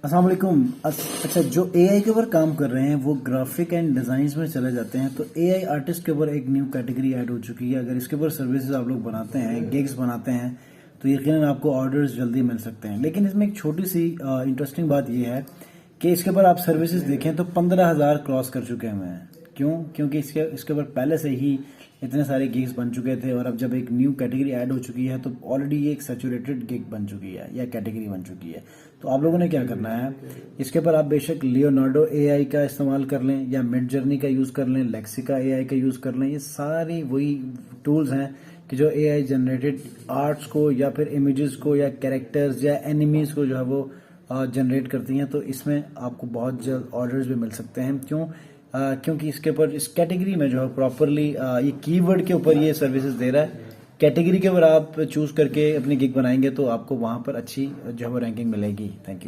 अस्सलाम वालेकुम। अच्छा, जो एआई के ऊपर काम कर रहे हैं वो ग्राफिक एंड डिज़ाइंस में चले जाते हैं, तो एआई आर्टिस्ट के ऊपर एक न्यू कैटेगरी ऐड हो चुकी है। अगर इसके ऊपर सर्विसेज आप लोग बनाते हैं, गिग्स बनाते हैं, तो यकीनन आपको ऑर्डर्स जल्दी मिल सकते हैं। लेकिन इसमें एक छोटी सी इंटरेस्टिंग बात यह है कि इसके ऊपर आप सर्विसेज देखें तो 15,000 क्रॉस कर चुके हुए हैं। क्यों? क्योंकि इसके ऊपर पहले से ही इतने सारे गिग्स बन चुके थे, और अब जब एक न्यू कैटेगरी ऐड हो चुकी है तो ऑलरेडी ये एक सैचुरेटेड गिग बन चुकी है या कैटेगरी बन चुकी है। तो आप लोगों ने क्या करना है, इसके ऊपर आप बेशक लियोनार्डो एआई का इस्तेमाल कर लें या मिड जर्नी का यूज़ कर लें, लेक्सिका एआई का यूज़ कर लें। ये सारी वही टूल्स हैं कि जो एआई जनरेटेड आर्ट्स को या फिर इमेजेस को या कैरेक्टर्स या एनिमीज को जो है वो जनरेट करती हैं। तो इसमें आपको बहुत जल्द ऑर्डर्स भी मिल सकते हैं। क्यों? क्योंकि इसके ऊपर इस कैटेगरी में जो है प्रॉपरली ये कीवर्ड के ऊपर ये सर्विसेज दे रहा है। कैटेगरी के ऊपर आप चूज करके अपनी गिग बनाएंगे तो आपको वहां पर अच्छी जो है रैंकिंग मिलेगी। Thank you.